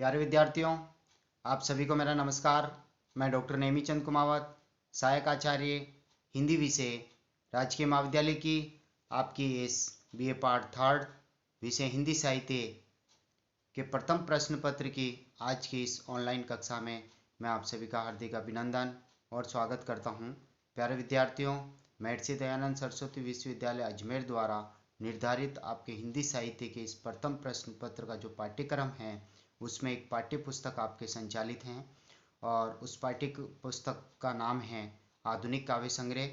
प्यारे विद्यार्थियों, आप सभी को मेरा नमस्कार। मैं डॉक्टर नेमीचंद कुमावत, सहायक आचार्य हिंदी विषय, राजकीय महाविद्यालय की आपकी इस बीए पार्ट थर्ड विषय हिंदी साहित्य के प्रथम प्रश्न पत्र की आज की इस ऑनलाइन कक्षा में मैं आप सभी का हार्दिक अभिनंदन और स्वागत करता हूं। प्यारे विद्यार्थियों, महर्षि दयानंद सरस्वती विश्वविद्यालय अजमेर द्वारा निर्धारित आपके हिंदी साहित्य के इस प्रथम प्रश्न पत्र का जो पाठ्यक्रम है उसमें एक पाठ्य पुस्तक आपके संचालित हैं और उस पाठ्य पुस्तक का नाम है आधुनिक काव्य संग्रह।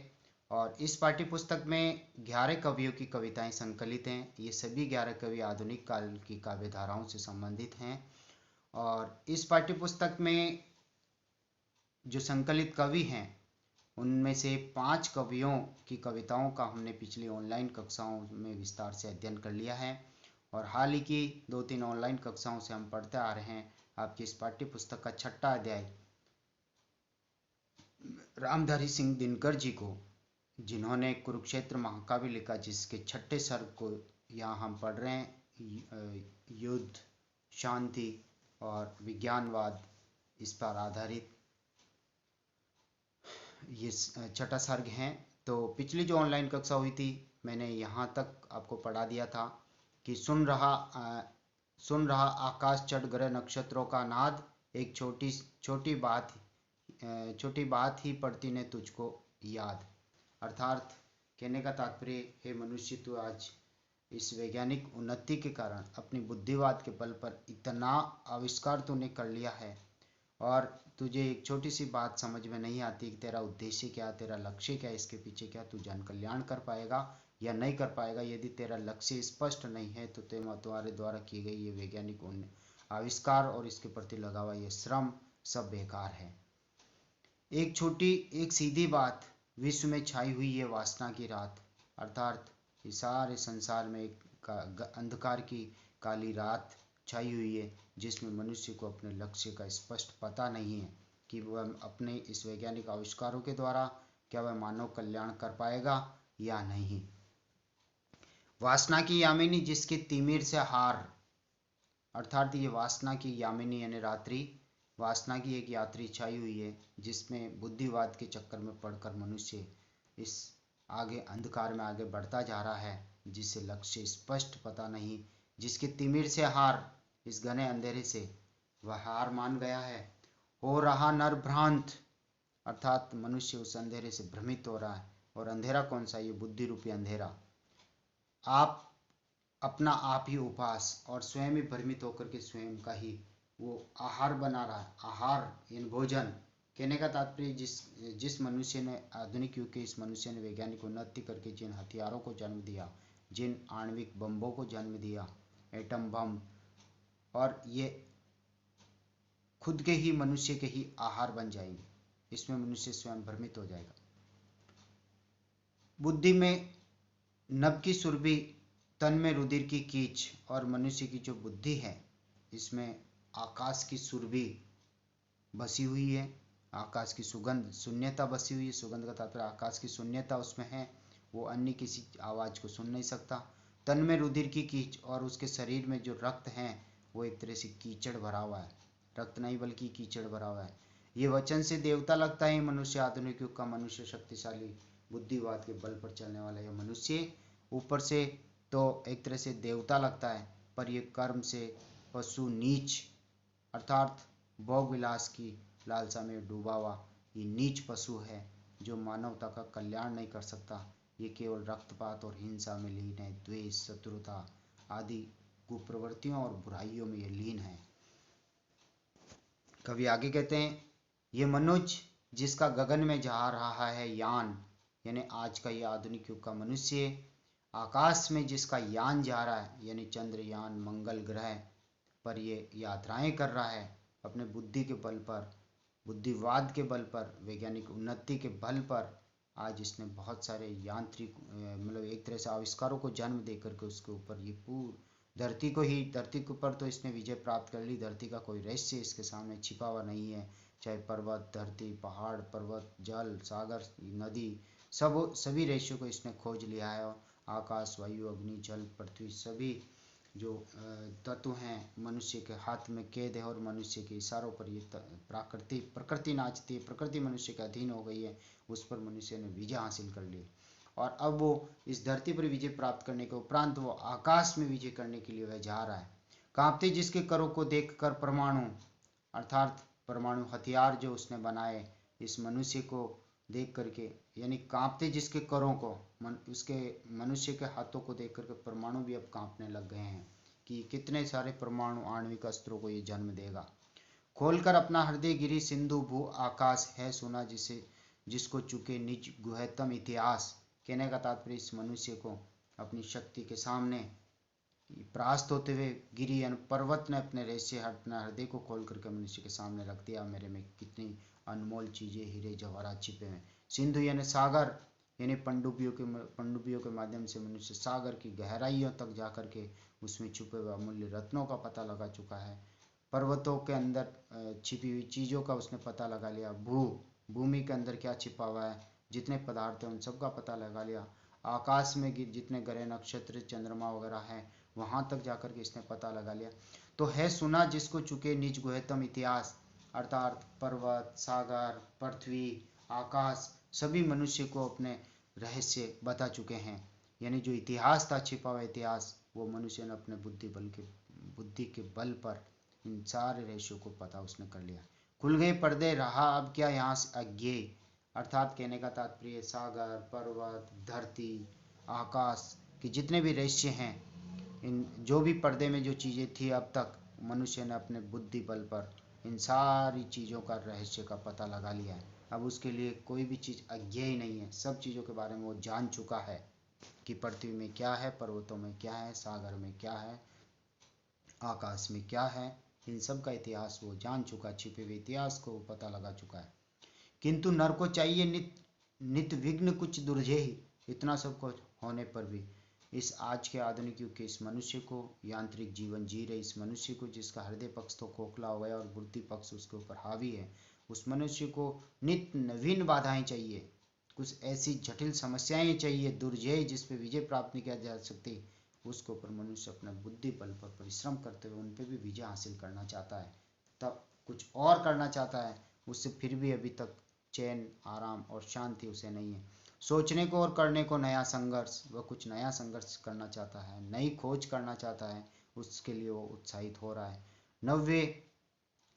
और इस पाठ्य पुस्तक में 11 कवियों की कविताएं संकलित हैं। ये सभी 11 कवि आधुनिक काल की काव्य धाराओं से संबंधित हैं। और इस पाठ्य पुस्तक में जो संकलित कवि हैं उनमें से 5 कवियों की कविताओं का हमने पिछली ऑनलाइन कक्षाओं में विस्तार से अध्ययन कर लिया है और हाल ही की 2-3 ऑनलाइन कक्षाओं से हम पढ़ते आ रहे हैं आपकी इस पाठ्य पुस्तक का 6ठा अध्याय रामधारी सिंह दिनकर जी को, जिन्होंने कुरुक्षेत्र महाकाव्य लिखा, जिसके 6ठे सर्ग को यहाँ हम पढ़ रहे हैं। युद्ध, शांति और विज्ञानवाद, इस पर आधारित ये 6ठा सर्ग हैं। तो पिछली जो ऑनलाइन कक्षा हुई थी मैंने यहाँ तक आपको पढ़ा दिया था कि सुन रहा आकाश चढ़ ग्रह नक्षत्रों का नाद, एक छोटी बात ही पड़ती ने तुझको याद। अर्थात कहने का तात्पर्य, हे मनुष्य, तू आज इस वैज्ञानिक उन्नति के कारण अपनी बुद्धिवाद के बल पर इतना आविष्कार तूने कर लिया है और तुझे एक छोटी सी बात समझ में नहीं आती कि तेरा उद्देश्य क्या, तेरा लक्ष्य क्या, इसके पीछे क्या तू जन कल्याण कर पाएगा या नहीं कर पाएगा। यदि तेरा लक्ष्य स्पष्ट नहीं है तो तुम्हारे द्वारा की गई ये वैज्ञानिक आविष्कार और इसके प्रति लगा हुआ ये श्रम सब बेकार है। एक सीधी बात, विश्व में छाई हुई ये वासना की रात। अर्थात इस सारे संसार में एक अंधकार की काली रात छाई हुई है जिसमें मनुष्य को अपने लक्ष्य का स्पष्ट पता नहीं है कि वह अपने इस वैज्ञानिक आविष्कारों के द्वारा क्या वह मानव कल्याण कर पाएगा या नहीं। वासना की यामिनी जिसके तिमिर से हार, अर्थात ये वासना की यामिनी यानी रात्रि, वासना की एक यात्री छाई हुई है जिसमें बुद्धिवाद के चक्कर में पड़कर मनुष्य इस आगे अंधकार में आगे बढ़ता जा रहा है, जिसे लक्ष्य स्पष्ट पता नहीं, जिसके तिमिर से हार, इस घने अंधेरे से वह हार मान गया है। हो रहा नर भ्रांत, अर्थात मनुष्य उस अंधेरे से भ्रमित हो रहा है। और अंधेरा कौन सा? ये बुद्धि रूपी अंधेरा। आप अपना आप ही उपास और स्वयं ही भ्रमित होकर के स्वयं का ही वो आहार बना रहा है। आहार यानी भोजन। कहने का तात्पर्य, जिस मनुष्य ने, आधुनिक युग के इस मनुष्य ने वैज्ञानिक उन्नति करके जिन हथियारों को जन्म दिया, जिन आणविक बम्बों को जन्म दिया, एटम बम, और ये खुद के ही मनुष्य के ही आहार बन जाएंगे, इसमें मनुष्य स्वयं भ्रमित हो जाएगा। बुद्धि में नभ की सुरभि, तन में रुधिर की कीच, और मनुष्य की जो बुद्धि है इसमें आकाश की सुरभि बसी हुई है, आकाश की सुगंध, शून्यता बसी हुई है। सुगंध का तात्पर्य आकाश की शून्यता उसमें है, वो अन्य किसी आवाज को सुन नहीं सकता। तन में रुधिर की कीच, और उसके शरीर में जो रक्त है वो एक तरह से कीचड़ भरा हुआ है, रक्त नहीं बल्कि कीचड़ भरा हुआ है। ये वचन से देवता लगता है मनुष्य, आधुनिक युग का मनुष्य, शक्तिशाली बुद्धिवाद के बल पर चलने वाला यह मनुष्य ऊपर से तो एक तरह से देवता लगता है, पर ये कर्म से पशु नीच, अर्थात भोग विलास की लालसा में डूबा हुआ ये नीच पशु है जो मानवता का कल्याण नहीं कर सकता। ये केवल रक्तपात और हिंसा में लीन है, द्वेष, शत्रुता आदि कुप्रवृत्तियों और बुराइयों में ये लीन है। कवि आगे कहते हैं, ये मनुष्य जिसका गगन में जा रहा है यान, यानी आज का ये आधुनिक युग का मनुष्य आकाश में जिसका यान जा रहा है, यानी चंद्रयान, मंगल ग्रह पर ये यात्राएं कर रहा है, अपने बुद्धि के बल पर, बुद्धिवाद के बल पर, वैज्ञानिक उन्नति के बल पर आज इसने बहुत सारे यांत्रिक मतलब एक तरह से आविष्कारों को जन्म दे करके उसके ऊपर ये पूरी धरती के ऊपर तो इसने विजय प्राप्त कर ली। धरती का कोई रहस्य इसके सामने छिपा हुआ नहीं है, चाहे पर्वत, धरती, पहाड़, पर्वत, जल, सागर, नदी, सभी रहस्यों को इसने खोज लिया है। आकाश, वायु, अग्नि, जल, पृथ्वी, सभी जो तत्व हैं मनुष्य के हाथ में कैद है और मनुष्य के इशारों पर ये प्रकृति नाचती है, प्रकृति मनुष्य के अधीन हो गई है, उस पर मनुष्य ने विजय हासिल कर ली। और अब वो इस धरती पर विजय प्राप्त करने के उपरांत वो आकाश में विजय करने के लिए वह जा रहा है। कांपते जिसके करों को देखकर परमाणु अर्थात परमाणु हथियार जो उसने बनाए, इस मनुष्य को देख करके, यानी कांपते जिसके करों को, उसके मनुष्य के हाथों को देख करके परमाणु भी अब कांपने लग गए हैं कि कितने सारे परमाणु आणविक अस्त्रों को ये जन्म देगा। खोलकर अपना हृदय गिरी सिंधु भू आकाश है सुना जिसे जिसको चुके निज गुहतम इतिहास। कहने का तात्पर्य इस मनुष्य को अपनी शक्ति के सामने परास्त होते हुए गिरी पर्वत ने अपने रहस्य अपना हृदय को खोल करके मनुष्य के सामने रख दिया। मेरे में कितनी अनमोल चीजें हीरे जवाहरात छिपे हैं। सिंधु यानी सागर, यानी पनडुब्बियों के माध्यम से मनुष्य सागर की गहराइयों तक जाकर के उसमें छुपे हुए अमूल्य रत्नों का पता लगा चुका है। पर्वतों के अंदर छिपी हुई चीजों का उसने पता लगा लिया। भूमि के अंदर क्या छिपा हुआ है, जितने पदार्थ हैं उन सब का पता लगा लिया। आकाश में जितने ग्रह नक्षत्र चंद्रमा वगैरह हैं वहां तक जाकर के इसने पता लगा लिया। तो है सुना जिसको चुके निज गुहतम इतिहास, अर्थात पर्वत, सागर, पृथ्वी, आकाश सभी मनुष्य को अपने रहस्य बता चुके हैं। यानी जो इतिहास था, छिपा हुआ इतिहास, वो मनुष्य ने अपने बुद्धि के बल पर इन सारे रहस्यों को पता उसने कर लिया। खुल गए पर्दे, रहा अब क्या यहाँ से अज्ञेय, अर्थात कहने का तात्पर्य सागर, पर्वत, धरती, आकाश के जितने भी रहस्य हैं, इन जो भी पर्दे में जो चीज़ें थी अब तक, मनुष्य ने अपने बुद्धि बल पर इन सारी चीज़ों का रहस्य का पता लगा लिया है। अब उसके लिए कोई भी चीज़ अज्ञेय नहीं है, सब चीज़ों के बारे में वो जान चुका है कि पृथ्वी में क्या है, पर्वतों में क्या है, सागर में क्या है, आकाश में क्या है, इन सब का इतिहास वो जान चुका, छिपे हुए इतिहास को वो पता लगा चुका है। किंतु नर को चाहिए नित विघ्न कुछ दुर्जेही, इतना सब कुछ होने पर भी इस आज के आधुनिक युग के इस मनुष्य को, यांत्रिक जीवन जी रहे इस मनुष्य को, जिसका हृदय पक्ष तो खोखला हो गया और बुद्धि पक्ष उसके ऊपर हावी है, उस मनुष्य को नित्य नवीन बाधाएं चाहिए, कुछ ऐसी जटिल समस्याएं चाहिए दुर्जय जिस पे विजय प्राप्त नहीं किया जा सकती। उसके ऊपर मनुष्य अपना बुद्धि बल पर परिश्रम करते हुए उन पे भी विजय हासिल करना चाहता है, तब कुछ और करना चाहता है, उससे फिर भी अभी तक चैन, आराम और शांति उसे नहीं है। सोचने को और करने को नया संघर्ष, वह कुछ नया संघर्ष करना चाहता है, नई खोज करना चाहता है, उसके लिए वो उत्साहित हो रहा है। नव्य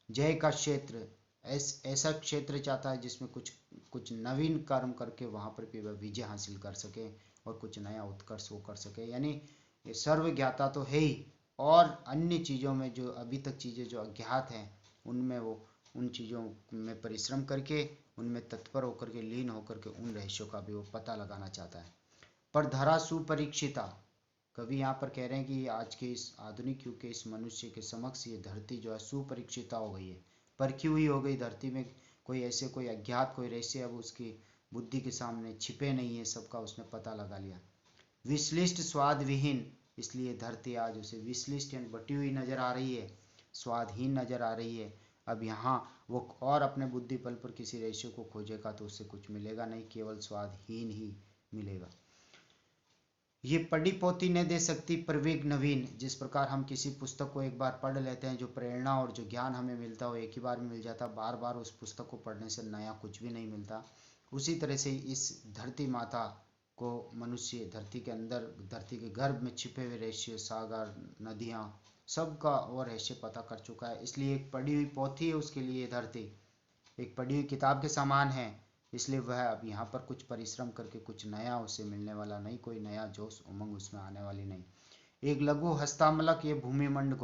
जय का क्षेत्र, ऐसा क्षेत्र चाहता है जिसमें कुछ नवीन कर्म करके वहां पर भी वह विजय हासिल कर सके और कुछ नया उत्कर्ष वो कर सके। यानी ये सर्व ज्ञाता तो है ही, और अन्य चीज़ों में जो अभी तक चीज़ें जो अज्ञात हैं उनमें वो उन चीज़ों में परिश्रम करके उनमें तत्पर होकर के, लीन होकर के उन रहस्यों का भी वो पता लगाना चाहता है। पर धरा सुपरीक्षिता, कवि यहाँ पर कह रहे हैं कि आज के इस आधुनिक युग के इस मनुष्य के समक्ष ये धरती जो है सुपरीक्षिता हो गई है, परखी हुई हो गई। धरती में कोई अज्ञात कोई रहस्य अब उसकी बुद्धि के सामने छिपे नहीं है, सबका उसने पता लगा लिया। विश्लिष्ट स्वाद विहीन, इसलिए धरती आज उसे विश्लिष्ट यानी बटी हुई नजर आ रही है, स्वादहीन नजर आ रही है। अब यहाँ वो और अपने बुद्धि बल पर किसी रहस्य को खोजेगा तो उससे कुछ मिलेगा नहीं, केवल स्वादहीन ही मिलेगा। ये पढ़ी पोथी न दे सकती प्रवेग नवीन, जिस प्रकार हम किसी पुस्तक को एक बार पढ़ लेते हैं, जो प्रेरणा और जो ज्ञान हमें मिलता है वो एक ही बार में मिल जाता, बार बार उस पुस्तक को पढ़ने से नया कुछ भी नहीं मिलता। उसी तरह से इस धरती माता को मनुष्य धरती के अंदर, धरती के गर्भ में छिपे हुए रहस्य, सागर, नदियाँ, सबका वो रहस्य पता कर चुका है। इसलिए एक पढ़ी हुई पोथी है उसके लिए धरती, एक पढ़ी हुई किताब के समान है। इसलिए वह अब यहाँ पर कुछ परिश्रम करके कुछ नया उसे मिलने वाला नहीं, कोई नया जोश उमंग उसमें आने वाली नहीं। एक लघु हस्तामलक ये भूमिमंडल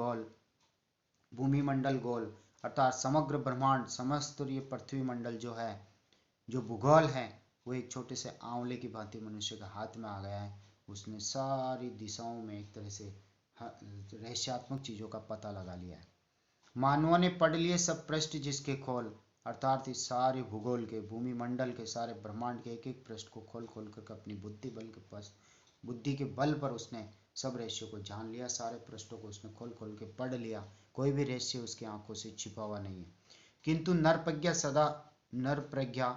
गोल, अर्थात समग्र ब्रह्मांड, समस्त ये पृथ्वी मंडल जो है, जो भूगोल है, वो एक छोटे से आंवले की भांति मनुष्य के हाथ में आ गया है। उसने सारी दिशाओं में एक तरह से रहस्यात्मक चीजों का पता लगा लिया है। मानवों ने पढ़ लिए सब पृष्ठ जिसके खोल, अर्थात इस सारे भूगोल के, भूमि मंडल के, सारे ब्रह्मांड के एक एक पृष्ठ को खोल खोल कर अपनी बुद्धि के बल पर उसने सब रहस्यों को जान लिया, सारे पृष्ठों को उसने खोल खोल के पढ़ लिया, कोई भी रहस्य उसकी आंखों से छिपा हुआ नहीं है। किंतु नर प्रज्ञा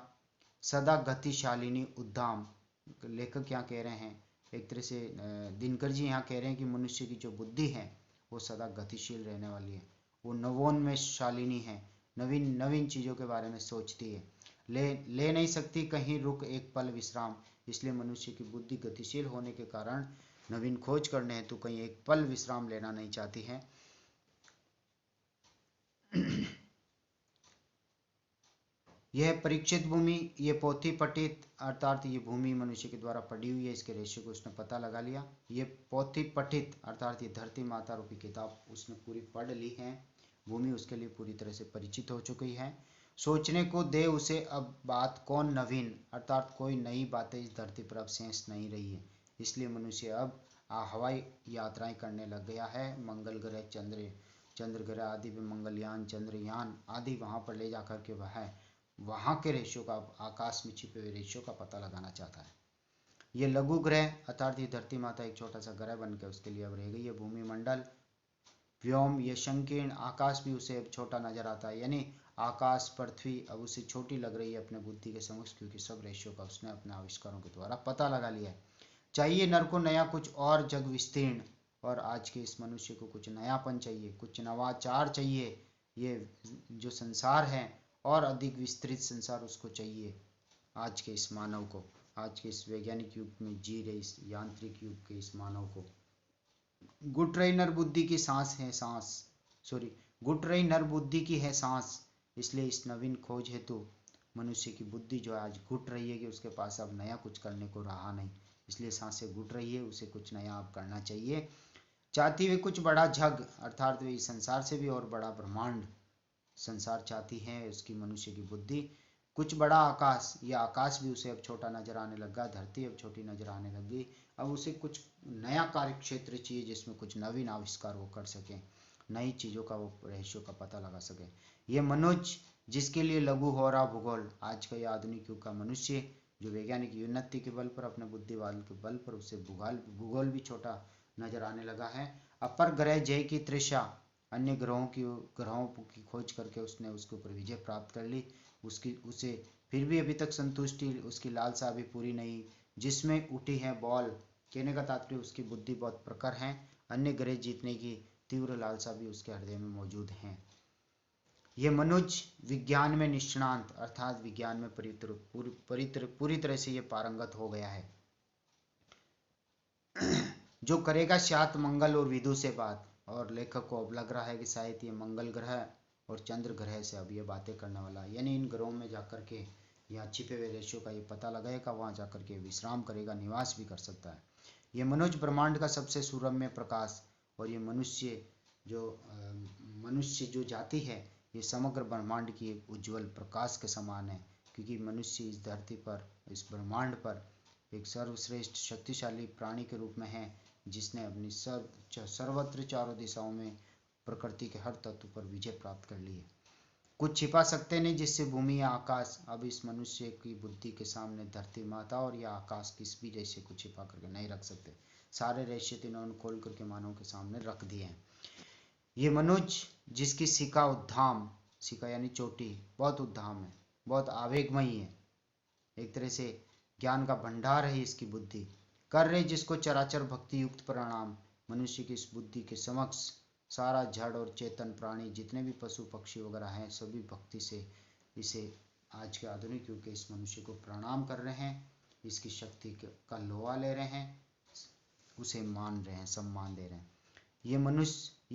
सदा गतिशालिनी उद्दाम, लेखक क्या कह रहे हैं एक तरह से दिनकर जी यहाँ कह रहे हैं कि मनुष्य की जो बुद्धि है वो सदा गतिशील रहने वाली है, वो नवोन्मेषशालिनी है, नवीन नवीन चीज़ों के बारे में सोचती है, ले नहीं सकती कहीं रुक एक पल विश्राम। इसलिए मनुष्य की बुद्धि गतिशील होने के कारण नवीन खोज करने हेतु कहीं एक पल विश्राम लेना नहीं चाहती है। यह परीक्षित भूमि, ये पोथी पठित अर्थात ये भूमि मनुष्य के द्वारा पढ़ी हुई है, इसके रेशियो को उसने पता लगा लिया। ये पोथी पठित अर्थात ये धरती माता रूपी किताब उसने पूरी पढ़ ली है, भूमि उसके लिए पूरी तरह से परिचित हो चुकी है। सोचने को दे उसे अब बात कौन नवीन, अर्थात कोई नई बातें इस धरती पर अब शेष नहीं रही है। इसलिए मनुष्य अब हवाई यात्राएं करने लग गया है। मंगल ग्रह, चंद्र ग्रह आदि पे मंगलयान, चंद्रयान आदि वहां पर ले जाकर के वहां के रेशियो का, आकाश में छिपे हुए रेशियो का पता लगाना चाहता है। ये लघु ग्रह अर्थात ये धरती माता एक छोटा सा ग्रह बनकर उसके लिए अब रह गई है। भूमि मंडल, व्योम, ये संकीर्ण आकाश भी उसे अब छोटा नजर आता है, यानी आकाश पृथ्वी अब उसे छोटी लग रही है अपने बुद्धि के समक्ष, क्योंकि सब रेशियो का उसने अपने आविष्कारों के द्वारा पता लगा लिया है। चाहिए नर को नया कुछ और जग विस्तीर्ण, और आज के इस मनुष्य को कुछ नयापन चाहिए, कुछ नवाचार चाहिए। ये जो संसार है और अधिक विस्तृत संसार उसको चाहिए आज के इस मानव को, आज के इस वैज्ञानिक युग में जी रहे इस यांत्रिक युग के इस मानव को। घुट रही नर बुद्धि की सांस है सांस, सॉरी, घुट रही नर बुद्धि की है सांस। इसलिए इस नवीन खोज हेतु मनुष्य की बुद्धि जो है आज घुट रही है कि उसके पास अब नया कुछ करने को रहा नहीं, इसलिए सांसें घुट रही है, उसे कुछ नया अब करना चाहिए। चाहती हुई कुछ बड़ा जग अर्थात वे संसार से भी और बड़ा ब्रह्मांड संसार चाहती है उसकी मनुष्य की बुद्धि। कुछ बड़ा आकाश, यह आकाश भी उसे अब छोटा नजर आने लगा, धरती अब छोटी नजर आने लगी। अब उसे कुछ नया कार्य क्षेत्र चाहिए जिसमें कुछ नवीन आविष्कार वो कर सके, नई चीजों का वो रहस्यों का पता लगा सके। ये मनुष्य जिसके लिए लघु हो रहा भूगोल, आज का यह आधुनिक युग का मनुष्य जो वैज्ञानिक उन्नति के बल पर, अपने बुद्धिवाद के बल पर उसे भूगोल भी छोटा नजर आने लगा है। अपर ग्रह जय की तृषा, अन्य ग्रहों की खोज करके उसने उसके ऊपर विजय प्राप्त कर ली। उसे फिर भी अभी तक संतुष्टि, उसकी लालसा अभी पूरी नहीं, जिसमें उठी है बॉल। कहने का तात्पर्य उसकी बुद्धि बहुत प्रखर है, अन्य ग्रह जीतने की तीव्र लालसा भी उसके हृदय में मौजूद है। ये मनुष्य विज्ञान में निष्णांत अर्थात विज्ञान में पूरी तरह से ये पारंगत हो गया है। जो करेगा शायद मंगल और विदु से बात, और लेखक को अब लग रहा है कि शायद ये मंगल ग्रह और चंद्र ग्रह से अब ये बातें करने वाला है, यानी इन ग्रहों में जाकर के यहाँ छिपे हुए रेशियो का ये पता लगाएगा, वहाँ जाकर के विश्राम करेगा, निवास भी कर सकता है। ये मनुष्य ब्रह्मांड का सबसे सुरम्य प्रकाश, और ये मनुष्य जो जाति है ये समग्र ब्रह्मांड की एक उज्जवल प्रकाश के समान है, क्योंकि मनुष्य इस धरती पर, इस ब्रह्मांड पर एक सर्वश्रेष्ठ शक्तिशाली प्राणी के रूप में है, जिसने अपनी सर्वत्र चारों दिशाओं में प्रकृति के हर तत्व पर विजय प्राप्त कर ली है। कुछ छिपा सकते नहीं, जिससे भूमि या आकाश अब इस मनुष्य की बुद्धि के सामने धरती माता और या आकाश किस भी रहस्य को छिपा करके नहीं रख सकते। सारे रहस्य इन्होंने खोल करके मानव के सामने रख दिए हैं। ये मनुष्य जिसकी शिखा उद्धाम, शिखा यानी चोटी, बहुत उद्धाम है, बहुत आवेगमयी है, एक तरह से ज्ञान का भंडार है इसकी बुद्धि। कर रहे जिसको चराचर भक्ति युक्त प्रणाम, मनुष्य की इस बुद्धि के समक्ष सारा जड़ और चेतन प्राणी जितने भी पशु पक्षी वगैरह हैं सभी भक्ति से इसे आज के आधुनिक युग के इस मनुष्य को प्रणाम कर रहे हैं, इसकी शक्ति का लोहा ले रहे हैं, उसे मान रहे हैं, सम्मान दे रहे हैं। ये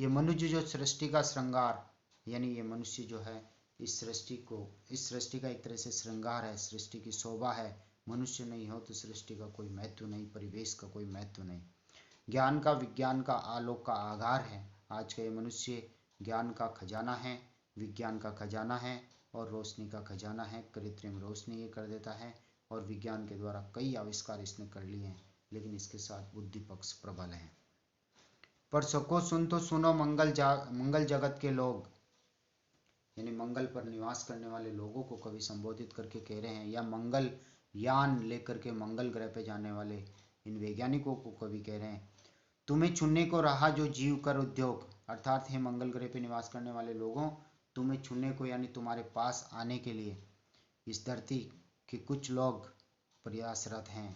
मनुष्य जो सृष्टि का श्रृंगार, यानी ये मनुष्य जो है इस सृष्टि का एक तरह से श्रृंगार है, सृष्टि की शोभा है। मनुष्य नहीं हो तो सृष्टि का कोई महत्व नहीं, परिवेश का कोई महत्व नहीं। ज्ञान का, विज्ञान का, आलोक का आधार है। आज का ये मनुष्य ज्ञान का खजाना है, विज्ञान का खजाना है और रोशनी का खजाना है। कृत्रिम रोशनी ये कर देता है और विज्ञान के द्वारा कई आविष्कार इसने कर लिए हैं, लेकिन इसके साथ बुद्धि पक्ष प्रबल है। पर सको सुन तो सुनो मंगल जगत के लोग, यानी मंगल पर निवास करने वाले लोगों को कवि संबोधित करके कह रहे हैं, या मंगल यान लेकर के मंगल ग्रह पे जाने वाले इन वैज्ञानिकों को कवि कह रहे हैं, तुम्हें छूने को रहा जो जीव कर उद्योग, अर्थात है मंगल ग्रह पे निवास करने वाले लोगों, तुम्हें छूने को यानी तुम्हारे पास आने के लिए इस धरती के कुछ लोग प्रयासरत हैं।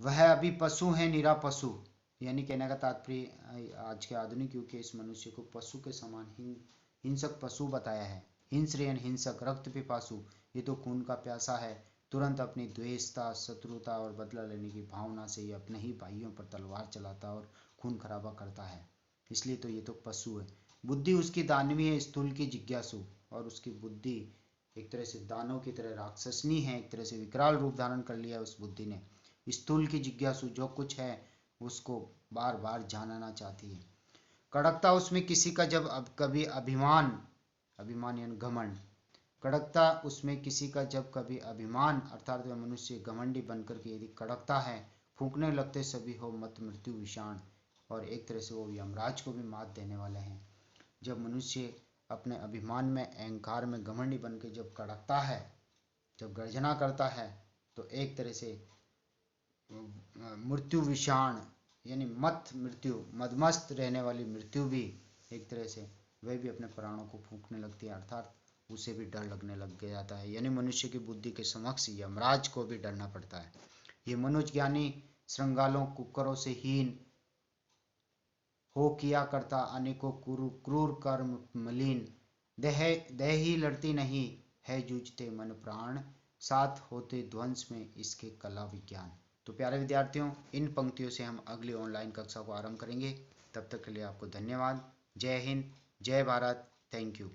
वह अभी पशु है, निरा पशु। यानी कहने का तात्पर्य आज के आधुनिक युग के इस मनुष्य को पशु के समान हिंसक पशु बताया है। हिंस्र यानी हिंसक, रक्त पिपासु, ये तो खून का प्यासा है। तुरंत अपनी द्वेषता, शत्रुता और बदला लेने की भावना से ये अपने ही भाइयों पर तलवार चलाता और खून खराबा करता है, इसलिए तो ये तो पशु है। बुद्धि उसकी दानवी है, स्थूल की जिज्ञासु, और उसकी बुद्धि एक तरह से दानव की तरह राक्षसनी है, एक तरह से विकराल रूप धारण कर लिया उस बुद्धि ने। स्थूल की जिज्ञासु, जो कुछ है उसको बार बार जानना चाहती है। कड़कता उसमें किसी का जब कभी अभिमान, अभिमान यानी घमंड, कड़कता उसमें किसी का जब कभी अभिमान, अर्थात वह मनुष्य घमंडी बनकर के यदि कड़कता है, फूंकने लगते सभी हो मत मृत्यु विषाण, और एक तरह से वो यमराज को भी मात देने वाले हैं। जब मनुष्य अपने अभिमान में, अहंकार में घमंडी बन के जब कड़कता है, जब गर्जना करता है, तो एक तरह से मृत्यु विषाण यानी मत मृत्यु, मदमस्त रहने वाली मृत्यु भी एक तरह से वह भी अपने प्राणों को फूंकने लगती है, अर्थात उसे भी डर लगने लग जाता है। यानी मनुष्य की बुद्धि के समक्ष यमराज को भी डरना पड़ता है। ये मनुष्य ज्ञानी श्रृंगालों कुकरों से हीन हो किया करता अनेकों क्रूर कर्म मलिन, देह देह ही लड़ती नहीं है, जूझते मन प्राण, साथ होते ध्वंस में इसके कला विज्ञान। तो प्यारे विद्यार्थियों, इन पंक्तियों से हम अगली ऑनलाइन कक्षा को आरंभ करेंगे। तब तक के लिए आपको धन्यवाद। जय हिंद, जय भारत, थैंक यू।